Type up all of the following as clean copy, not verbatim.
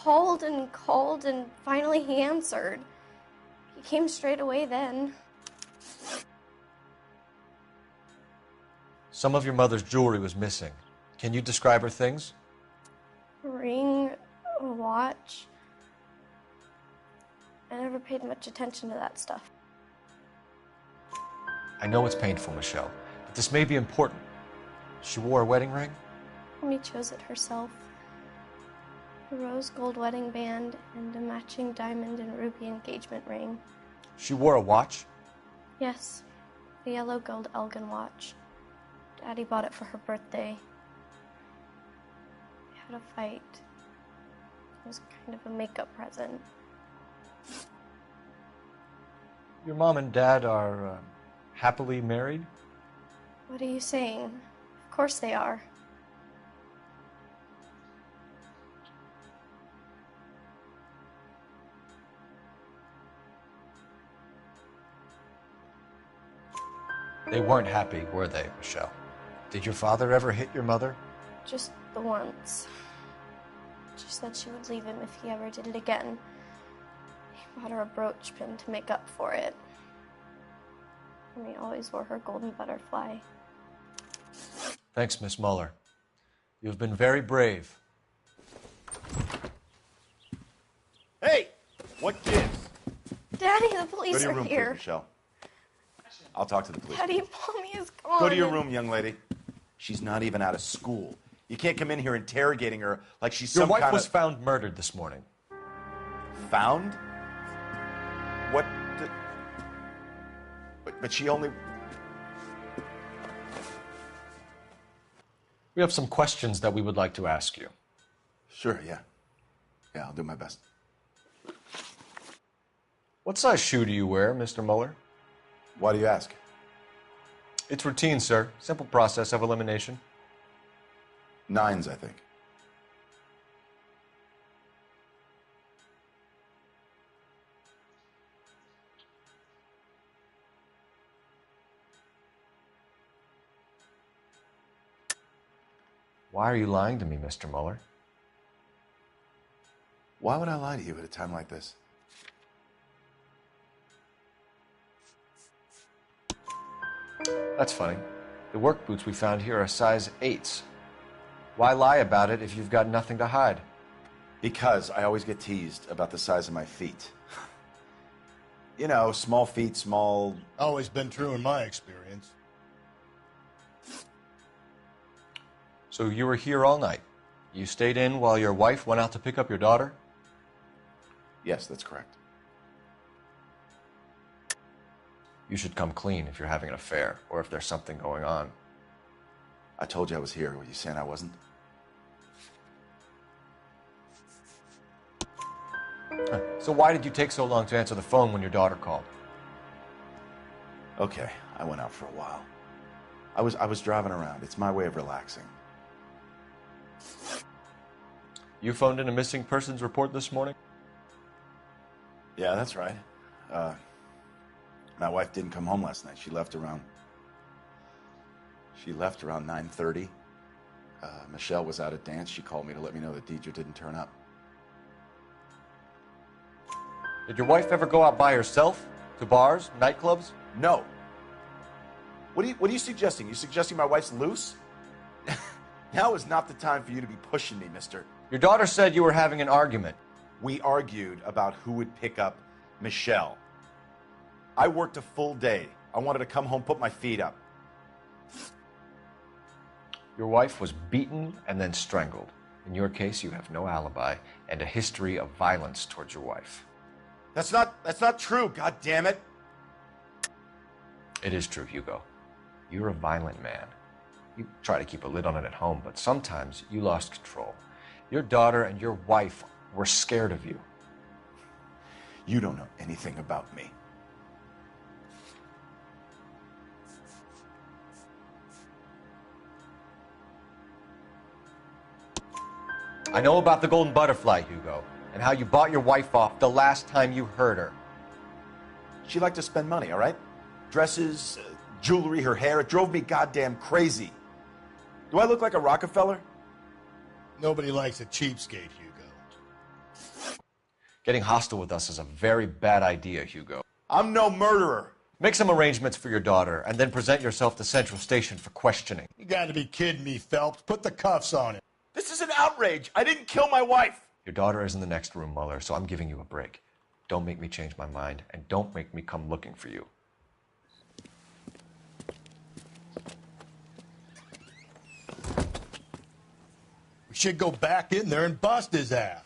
called and finally he answered. He came straight away then. Some of your mother's jewelry was missing. Can you describe her things? A ring, a watch. I never paid much attention to that stuff. I know it's painful, Michelle, but this may be important. She wore a wedding ring? Mommy chose it herself. A rose gold wedding band and a matching diamond and ruby engagement ring. She wore a watch? Yes, a yellow gold Elgin watch. Daddy bought it for her birthday. We had a fight. It was kind of a makeup present. Your mom and dad are happily married? What are you saying? Of course they are. They weren't happy, were they, Michelle? Did your father ever hit your mother? Just the once. She said she would leave him if he ever did it again. He bought her a brooch pin to make up for it. And he always wore her golden butterfly. Thanks, Miss Muller. You've been very brave. Hey! What gives? Daddy, the police Go to your are room, here. please, Michelle. I'll talk to the police. Daddy, Mommy is gone. Go to your room, young lady. She's not even out of school. You can't come in here interrogating her like she's Your some wife kind was of... found murdered this morning. Found? What? But she only... We have some questions that we would like to ask you. Sure, yeah. Yeah, I'll do my best. What size shoe do you wear, Mr. Muller? Why do you ask? It's routine, sir. Simple process of elimination. 9s, I think. Why are you lying to me, Mr. Muller? Why would I lie to you at a time like this? That's funny. The work boots we found here are size 8s. Why lie about it if you've got nothing to hide? Because I always get teased about the size of my feet. You know, small feet, small... Always been true in my experience. So you were here all night. You stayed in while your wife went out to pick up your daughter? Yes, that's correct. You should come clean if you're having an affair or if there's something going on. I told you I was here. Were you saying I wasn't? So why did you take so long to answer the phone when your daughter called? Okay, I went out for a while. I was driving around. It's my way of relaxing. You phoned in a missing persons report this morning? Yeah, that's right. My wife didn't come home last night. She left around 9:30. Michelle was out at dance. She called me to let me know that Deidre didn't turn up. Did your wife ever go out by herself? To bars, nightclubs? No. What are you suggesting? You suggesting my wife's loose? Now is not the time for you to be pushing me, mister. Your daughter said you were having an argument. We argued about who would pick up Michelle. I worked a full day. I wanted to come home, put my feet up. Your wife was beaten and then strangled. In your case, you have no alibi and a history of violence towards your wife. That's not true, God damn it. It is true, Hugo. You're a violent man. You try to keep a lid on it at home, but sometimes you lost control. Your daughter and your wife were scared of you. You don't know anything about me. I know about the golden butterfly, Hugo, and how you bought your wife off the last time you heard her. She liked to spend money, all right? Dresses, jewelry, her hair. It drove me goddamn crazy. Do I look like a Rockefeller? Nobody likes a cheapskate, Hugo. Getting hostile with us is a very bad idea, Hugo. I'm no murderer. Make some arrangements for your daughter, and then present yourself to Central Station for questioning. You gotta be kidding me, Phelps. Put the cuffs on him. This is an outrage. I didn't kill my wife. Your daughter is in the next room, Mueller, so I'm giving you a break. Don't make me change my mind, and don't make me come looking for you. We should go back in there and bust his ass.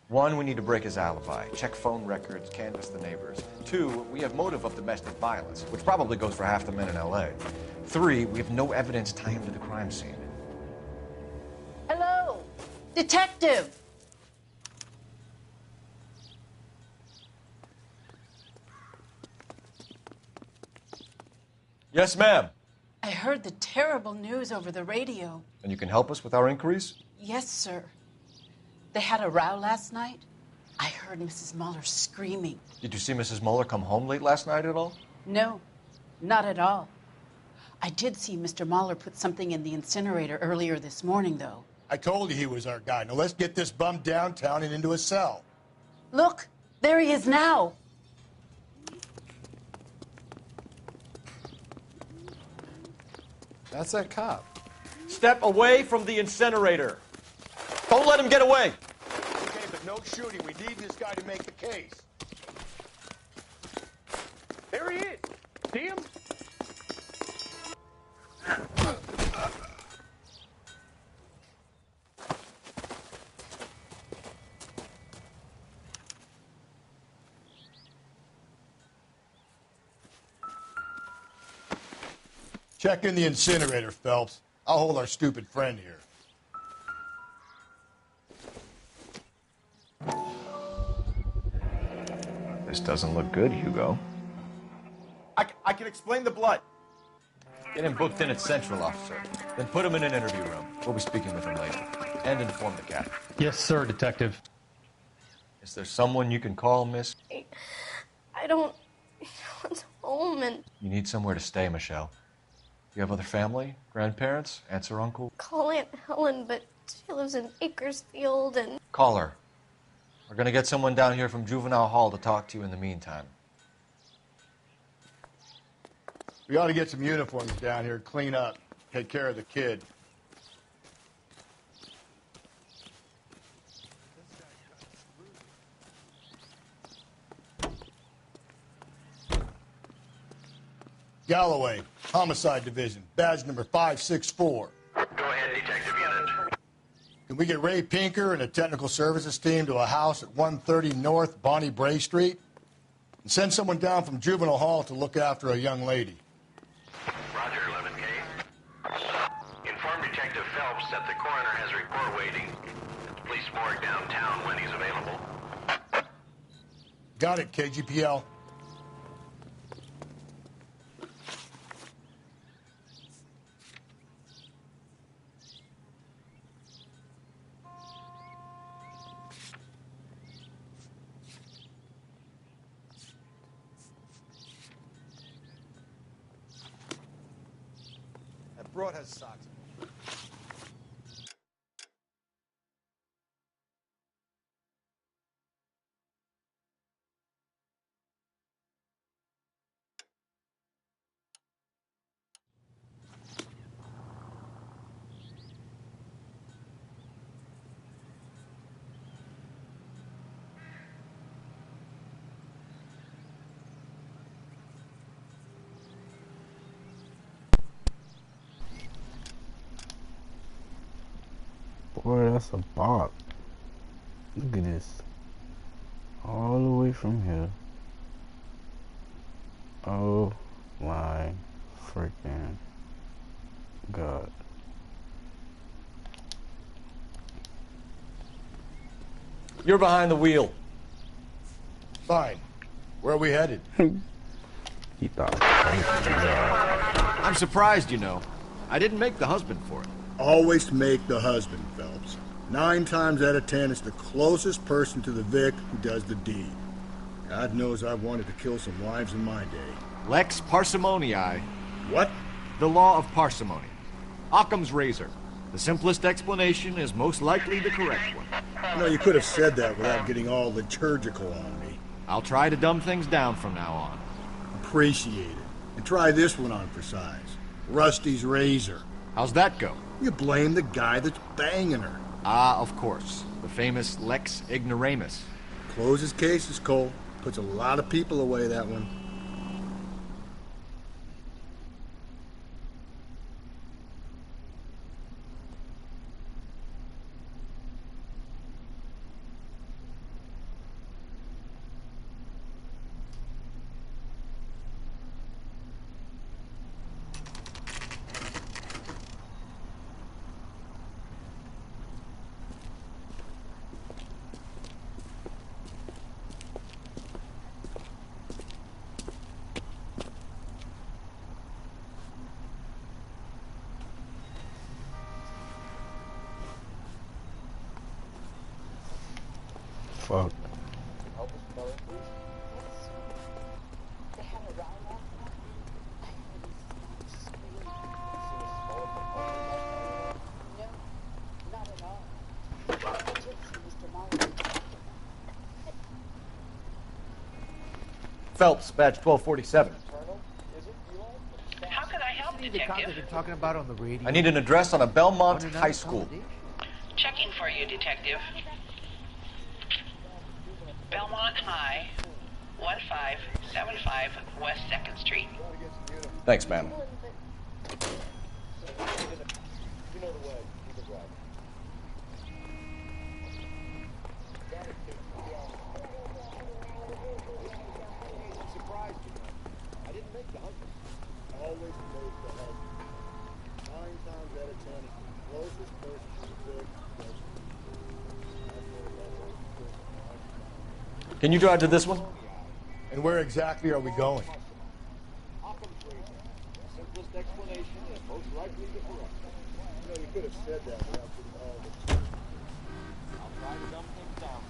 1, we need to break his alibi, check phone records, canvass the neighbors. 2, we have motive of domestic violence, which probably goes for half the men in L.A. 3, we have no evidence tying him to the crime scene. Hello, detective. Yes, ma'am. I heard the terrible news over the radio. And you can help us with our inquiries? Yes, sir. They had a row last night. I heard Mrs. Mueller screaming. Did you see Mrs. Mueller come home late last night at all? No, not at all. I did see Mr. Mueller put something in the incinerator earlier this morning, though. I told you he was our guy. Now let's get this bum downtown and into a cell. Look, there he is now. That's that cop. Step away from the incinerator. Don't let him get away. Okay, but no shooting. We need this guy to make the case. There he is. See him? Check in the incinerator, Phelps. I'll hold our stupid friend here. This doesn't look good, Hugo. I can explain the blood. Get him booked in at Central, officer. Then put him in an interview room. We'll be speaking with him later. And inform the captain. Yes, sir, detective. Is there someone you can call, miss? I don't want home and You need somewhere to stay, Michelle. You have other family? Grandparents? Aunts or uncle? call Aunt Helen, but she lives in Bakersfield and Call her. We're gonna get someone down here from Juvenile Hall to talk to you in the meantime. We ought to get some uniforms down here, clean up, take care of the kid. Galloway, Homicide Division, badge number 564. Go ahead, Detective Unit. Can we get Ray Pinker and a technical services team to a house at 130 North Bonnie Bray Street? And send someone down from Juvenile Hall to look after a young lady. Roger, 11K. Inform Detective Phelps that the coroner has a report waiting at the police morgue downtown when he's available. Got it, KGPL. That broad has socks. Boy, that's a bop. Look at this. All the way from here. Oh my freaking God. You're behind the wheel. Fine. Where are we headed? He thought. I'm surprised, you know. I didn't make the husband for it. Always make the husband, Phelps. 9 times out of 10, it's the closest person to the Vic who does the deed. God knows I've wanted to kill some wives in my day. Lex parsimoniae. What? The law of parsimony. Occam's razor. The simplest explanation is most likely the correct one. You know, you could have said that without getting all liturgical on me. I'll try to dumb things down from now on. Appreciate it. And try this one on for size. Rusty's razor. How's that go? You blame the guy that's banging her. Ah, of course. The famous Lex Ignoramus. Closes cases, Cole. Puts a lot of people away, that one. Fuck. Phelps, badge 1247. How can I help, Detective? Talking about on the radio. I need an address on a Belmont High School. Checking for you, Detective. Belmont High, 1575 West 2nd Street. Thanks, ma'am. Can you drive to this one? And where exactly are we going? Simplest explanation is most likely the correct one. You know, you could have said that without getting all the... I'll try to dumb things down.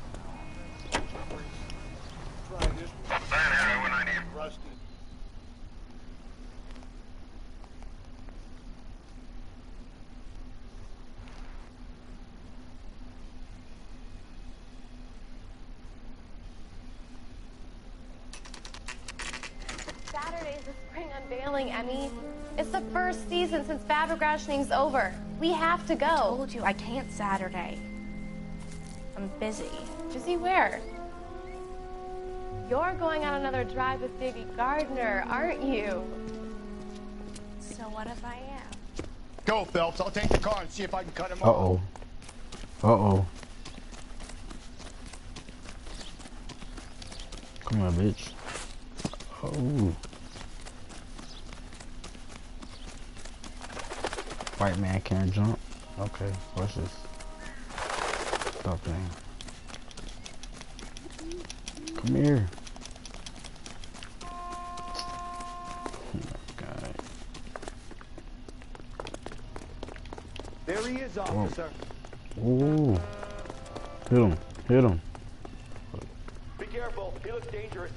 Try this one. Rusty. Saturday's the spring unveiling, Emmy. It's the first season since fabric rationing's over. We have to go. I told you I can't Saturday. I'm busy. Busy where? You're going on another drive with baby Gardner, aren't you? So what if I am? Go, Phelps. I'll take the car and see if I can cut him off. Uh-oh. Uh-oh. Come on, bitch. Oh. White man can't jump. Okay, what's this? Stop thing. Come here. Oh my God. There he is, officer. Ooh. Hit him. Hit him. Be careful. He looks dangerous.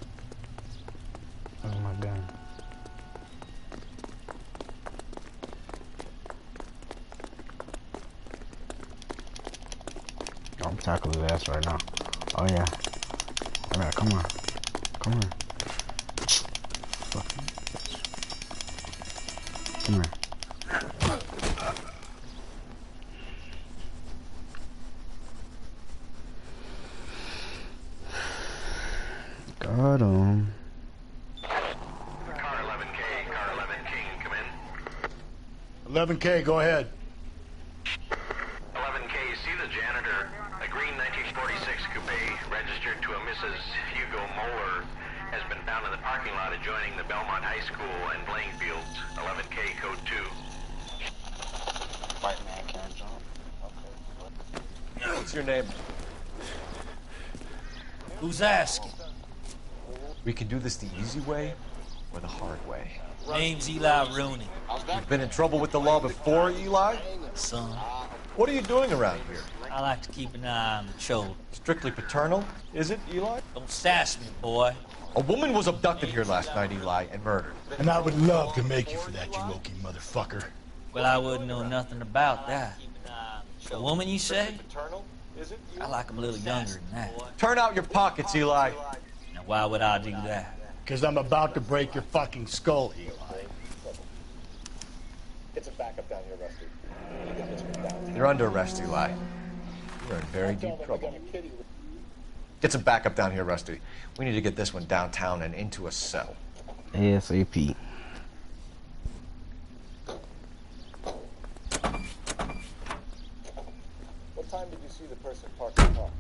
Oh my God. I'm tackling his ass right now. Oh yeah. Alright, come on. Come on. Fucking bitch. Come here. Got him. Car 11K, come in. 11K, go ahead. 11K, see the janitor. A green 1946 coupe registered to a Mrs. Hugo Moeller has been found in the parking lot adjoining the Belmont High School and playing fields. 11K, code 2. White man can't jump. Okay. What's your name? Who's asking? We can do this the easy way or the hard way. Name's Eli Rooney. You've been in trouble with the law before, Eli? Son, What are you doing around here? I like to keep an eye on the children. Strictly paternal, is it, Eli? Don't sass me, boy. A woman was abducted here last night, Eli, and murdered. And I would love to make you for that, you Loki motherfucker. Well, I wouldn't know nothing about that. A woman, you say? Paternal, is it? I like him a little younger than that. Turn out your pockets, Eli. Now, why would I do that? Because I'm about to break your fucking skull, Eli. Get some backup down here, Rusty. We need to get this one down. You're under arrest, Eli. You're in very deep trouble. Get some backup down here, Rusty. We need to get this one downtown and into a cell. ASAP. What time did you see the person park the car?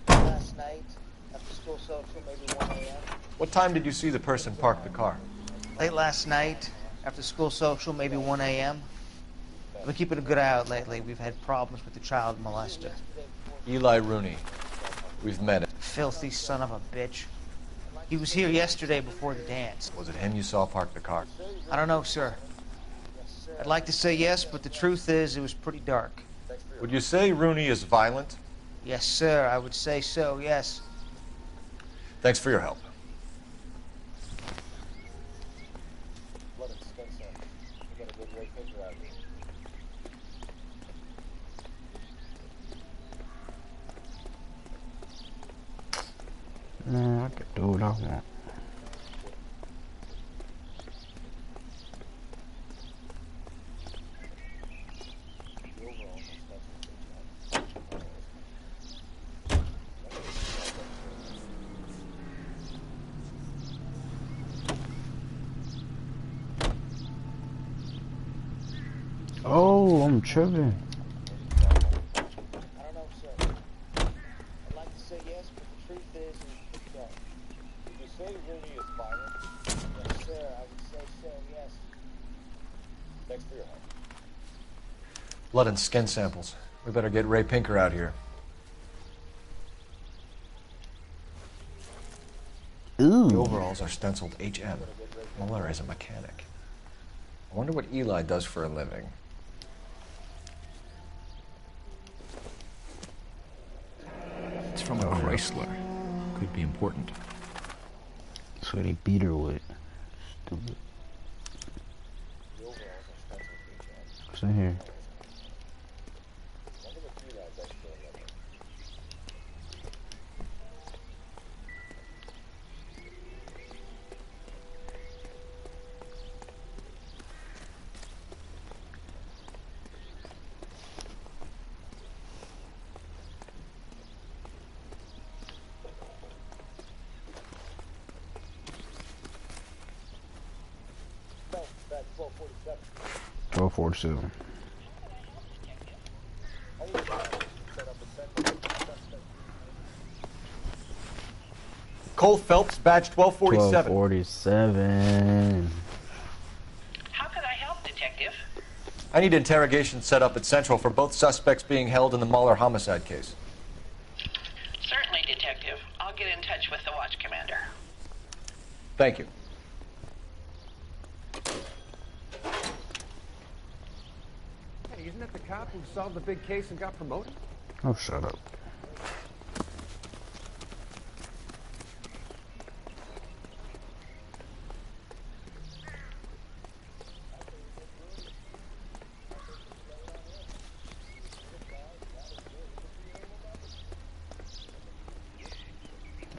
Last night, after school social, maybe 1 a.m. What time did you see the person park the car? Late last night, after school social, maybe 1 a.m. I've been keeping a good eye out lately. We've had problems with the child molester. Eli Rooney. We've met him. Filthy son of a bitch. He was here yesterday before the dance. Was it him you saw park the car? I don't know, sir. I'd like to say yes, but the truth is it was pretty dark. Would you say Rooney is violent? Yes, sir, I would say so, yes. Thanks for your help. Man, I can do what I want. Oh, I'm tripping. I don't know, sir. I'd like to say yes, but the truth is it's pretty dark. Did you say Rooney is violent? Yes, sir, I would say so, yes. Thanks for your help. Blood and skin samples. We better get Ray Pinker out here. Ooh. The overalls are stenciled HM. Muller is a mechanic. I wonder what Eli does for a living. It's from a Chrysler. Could be important. That's what he beat her with. Stupid. What's in here? Back 1247. 1247. Cole Phelps, badge 1247. 1247. How can I help, Detective? I need interrogation set up at Central for both suspects being held in the Muller homicide case. Certainly, Detective. I'll get in touch with the watch commander. Thank you. Hey, isn't that the cop who solved the big case and got promoted? Oh, shut up.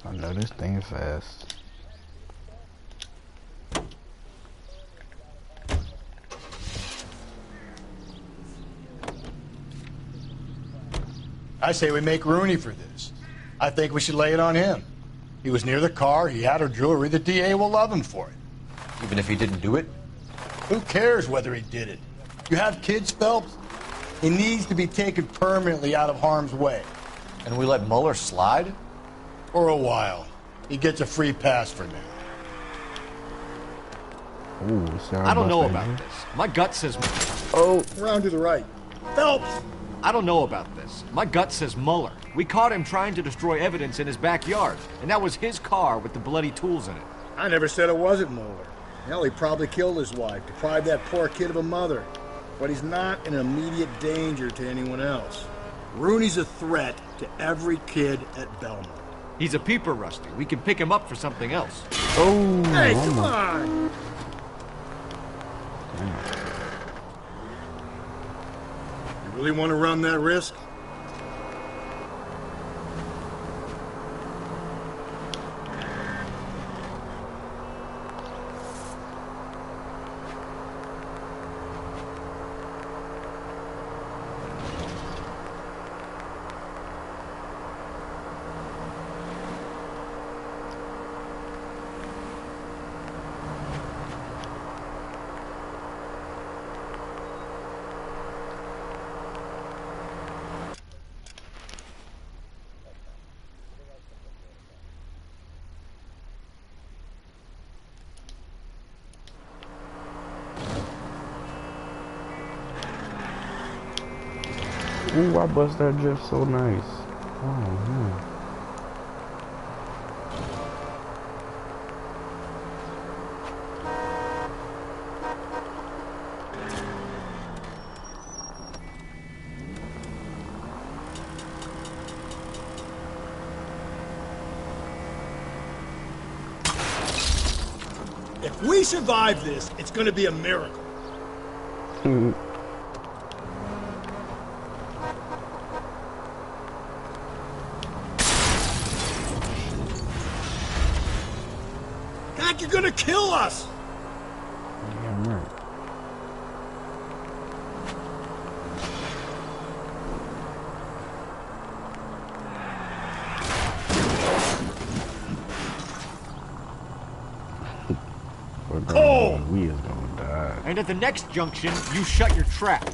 I know this thing is fast. I say we make Rooney for this. I think we should lay it on him. He was near the car, he had her jewelry, the DA will love him for it. Even if he didn't do it? Who cares whether he did it? You have kids, Phelps? He needs to be taken permanently out of harm's way. And we let Muller slide? For a while. He gets a free pass for now. Ooh, I don't know about this. My gut says... Oh, round to the right. Phelps! I don't know about this. My gut says Muller. We caught him trying to destroy evidence in his backyard, and that was his car with the bloody tools in it. I never said it wasn't Muller. Hell, he probably killed his wife, deprived that poor kid of a mother. But he's not an immediate danger to anyone else. Rooney's a threat to every kid at Belmont. He's a peeper, Rusty. We can pick him up for something else. Oh, hey, come on! You Really want to run that risk? Ooh, I bust that drift so nice. Oh, man. If we survive this, it's gonna be a miracle. God, you're gonna kill us! Yeah, I'm right. Oh! We is gonna die. And at the next junction, you shut your trap.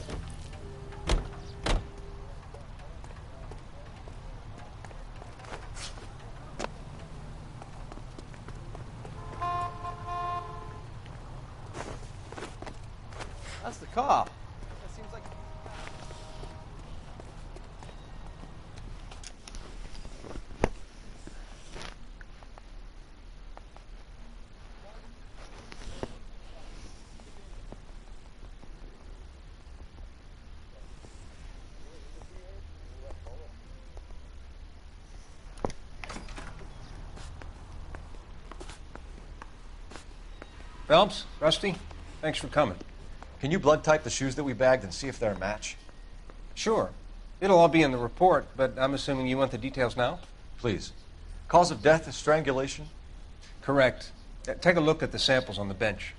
That's the cop. That seems like... Phelps, Rusty, thanks for coming. Can you blood type the shoes that we bagged and see if they're a match? Sure. It'll all be in the report, but I'm assuming you want the details now? Please. Cause of death is strangulation? Correct. Take a look at the samples on the bench.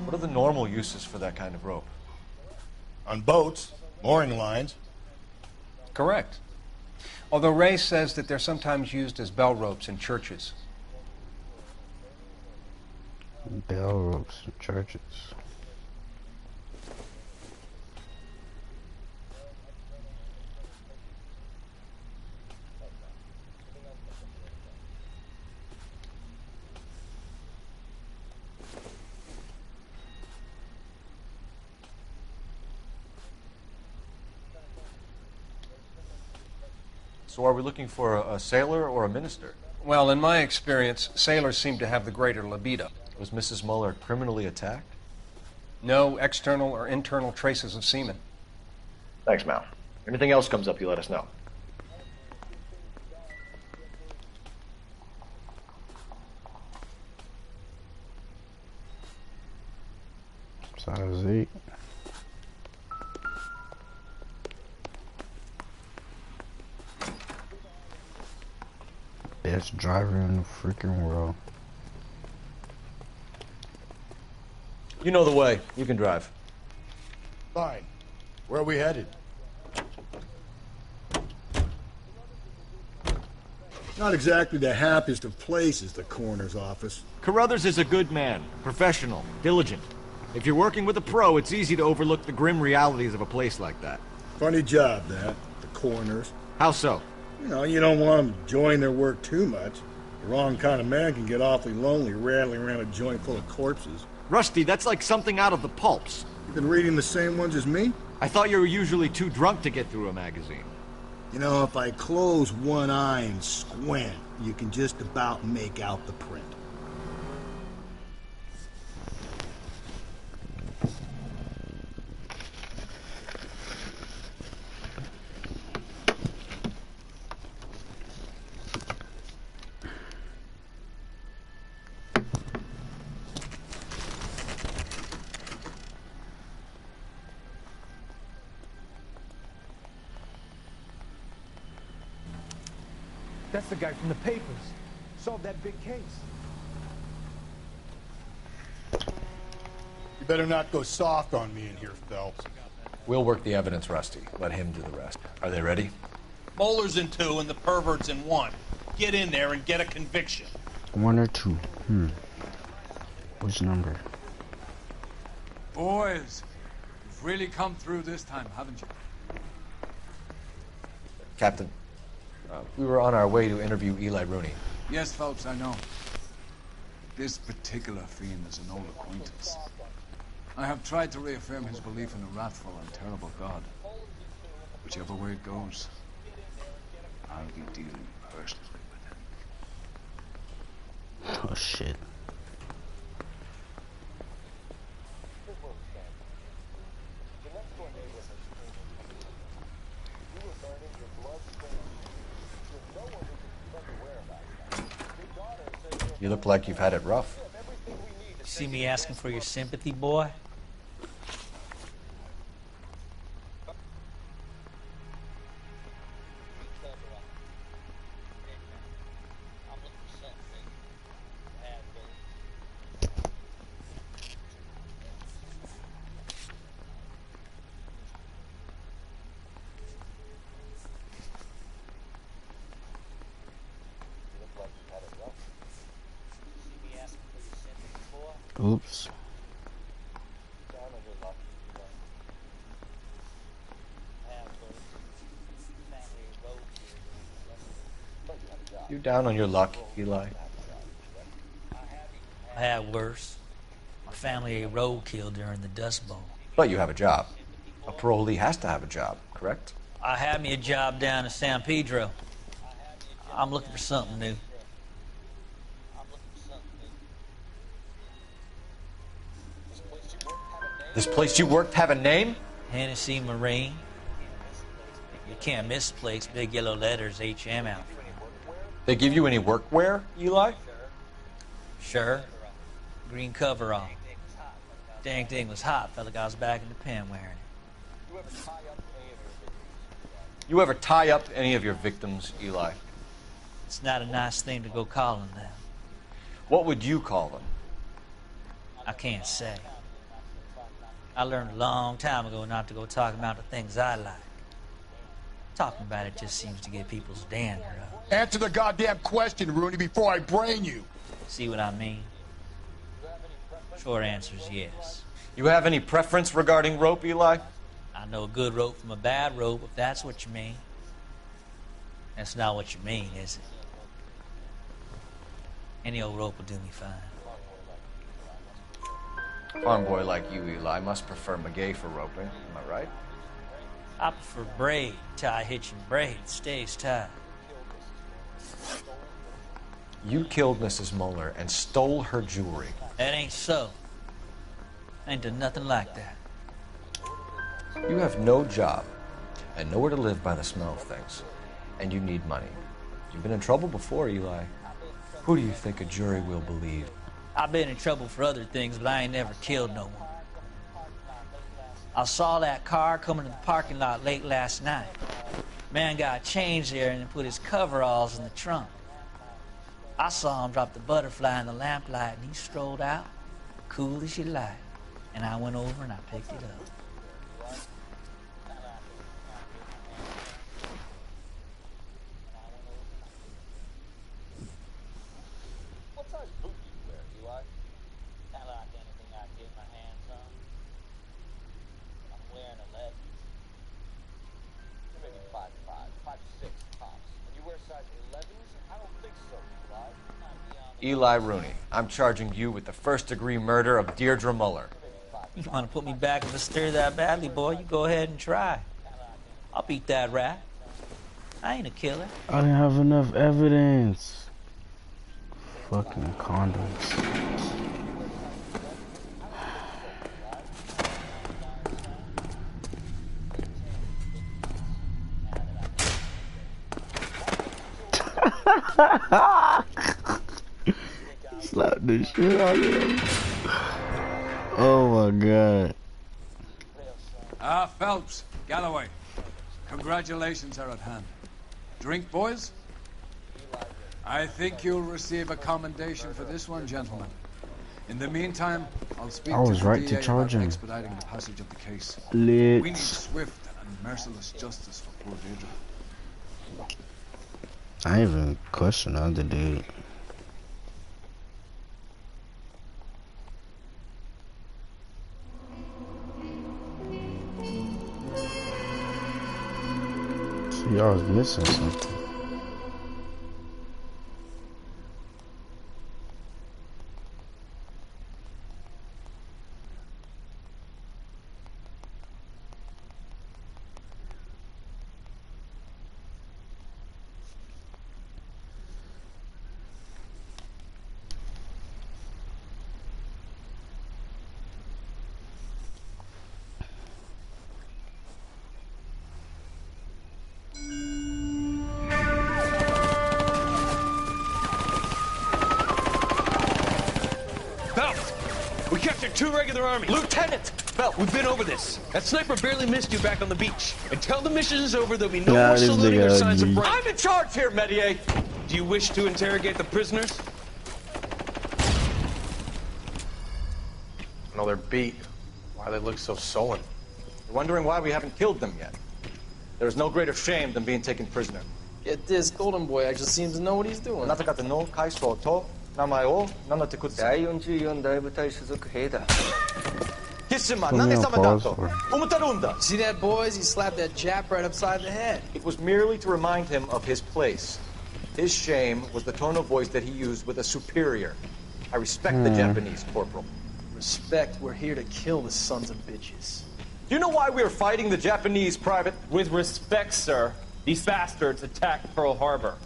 What are the normal uses for that kind of rope? On boats, mooring lines. Correct. Although Ray says that they're sometimes used as bell ropes in churches. Bell ropes in churches. So are we looking for a sailor or a minister? Well, in my experience, sailors seem to have the greater libido. Was Mrs. Muller criminally attacked? No external or internal traces of semen. Thanks, Mal. Anything else comes up, you let us know. Size 8. Best driver in the freaking world. You know the way. You can drive. Fine. Where are we headed? Not exactly the happiest of places, the coroner's office. Carruthers is a good man, professional, diligent. If you're working with a pro, it's easy to overlook the grim realities of a place like that. Funny job, that. The coroner's. How so? You know, you don't want them enjoying their work too much. The wrong kind of man can get awfully lonely rattling around a joint full of corpses. Rusty, that's like something out of the pulps. You been reading the same ones as me? I thought you were usually too drunk to get through a magazine. You know, if I close one eye and squint, you can just about make out the print. That's the guy from the papers. Solved that big case. You better not go soft on me in here, Phelps. We'll work the evidence, Rusty. Let him do the rest. Are they ready? Moeller's in 2 and the pervert's in 1. Get in there and get a conviction. 1 or 2? Which number? Boys, you've really come through this time, haven't you? Captain, we were on our way to interview Eli Rooney. Yes, Phelps, I know. This particular fiend is an old acquaintance. I have tried to reaffirm his belief in a wrathful and terrible God. Whichever way it goes, I'll be dealing personally with him. Oh, shit. You look like you've had it rough. See me asking for your sympathy, boy? Oops. You down on your luck, Eli? I had worse. My family ate roadkill during the Dust Bowl. But you have a job. A parolee has to have a job, correct? I had me a job down in San Pedro. I'm looking for something new. This place you worked have a name? Hennessy Marine. You can't miss the place. Big yellow letters, HM out front. They give you any workwear, Eli? Sure. Green coverall. Dang thing was hot. Felt like I was back in the pen wearing it. You ever tie up any of your victims, Eli? It's not a nice thing to go calling them. What would you call them? I can't say. I learned a long time ago not to go talking about the things I like. Talking about it just seems to get people's dander up. Answer the goddamn question, Rooney, before I brain you. See what I mean? Short answer is yes. You have any preference regarding rope, Eli? I know a good rope from a bad rope, if that's what you mean. That's not what you mean, is it? Any old rope will do me fine. Farm boy like you, Eli, must prefer Magay for roping. Am I right? I prefer braid. Tie hitching braid. Stays tied. You killed Mrs. Moeller and stole her jewelry. That ain't so. I ain't done nothing like that. You have no job and nowhere to live by the smell of things. And you need money. You've been in trouble before, Eli. Who do you think a jury will believe? I've been in trouble for other things, but I ain't never killed no one. I saw that car coming to the parking lot late last night. Man got changed there and put his coveralls in the trunk. I saw him drop the butterfly in the lamplight, and he strolled out, cool as you like. And I went over and I picked it up. What size boot do you wear, Eli? Kind of like anything I get my hands on. I'm wearing 11. You're maybe 5'5", 5'6" tops. And you wear size 11s? I don't think so, Eli. Eli Rooney, I'm charging you with the first-degree murder of Deirdre Muller. You want to put me back in the stir that badly, boy? You go ahead and try. I'll beat that rat. I ain't a killer. I didn't have enough evidence. Fucking condoms. Slap this shit out of him. Oh my god. Phelps, Galloway. Congratulations are at hand. Drink, boys? I think you'll receive a commendation for this one, gentlemen. In the meantime, I'll speak I was to the right to DA charge about him. expediting the passage of the case. Lit. We need swift and merciless justice for poor Deirdre. I ain't even question the other dude. See, I was missing something. We captured 2 regular armies. Lieutenant! Bell, we've been over this. That sniper barely missed you back on the beach. Until the mission is over, there'll be no more this saluting or nigga signs of ugly. break. I'm in charge here, Medier! Do you wish to interrogate the prisoners? No, they're beat. Why they look so sullen? You're wondering why we haven't killed them yet. There's no greater shame than being taken prisoner. Get this, Golden Boy actually seems to know what he's doing. See that, boys? He slapped that Jap right upside the head. It was merely to remind him of his place. His shame was the tone of voice that he used with a superior. I respect the Japanese, Corporal. Respect, we're here to kill the sons of bitches. Do you know why we are fighting the Japanese, Private? With respect, sir, these bastards attacked Pearl Harbor.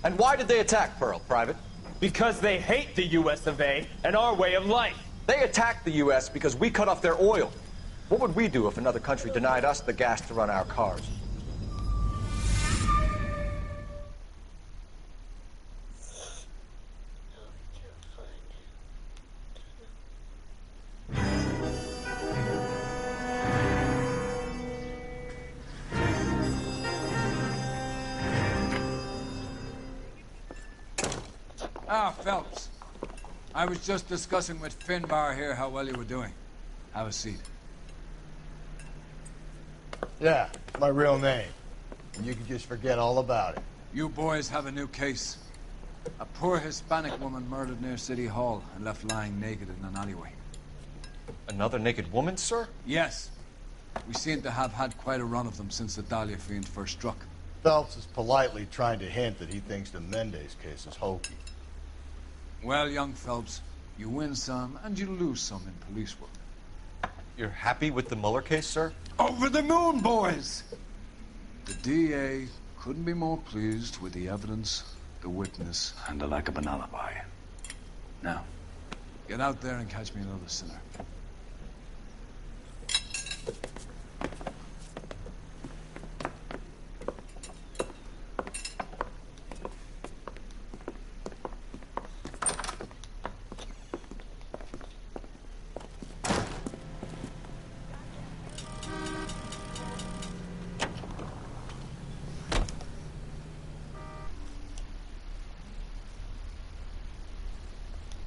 And why did they attack Pearl, Private? Because they hate the US of A and our way of life. They attacked the U.S. because we cut off their oil. What would we do if another country denied us the gas to run our cars? Ah, Phelps. I was just discussing with Finbar here how well you were doing. Have a seat. Yeah, my real name. And you can just forget all about it. You boys have a new case. A poor Hispanic woman murdered near City Hall and left lying naked in an alleyway. Another naked woman, sir? Yes. We seem to have had quite a run of them since the Dahlia fiend first struck. Phelps is politely trying to hint that he thinks the Mendez case is hokey. Well, young Phelps, you win some and you lose some in police work. You're happy with the Mueller case, sir? Over the moon, boys! The DA couldn't be more pleased with the evidence, the witness, and the lack of an alibi. Now, get out there and catch me another sinner.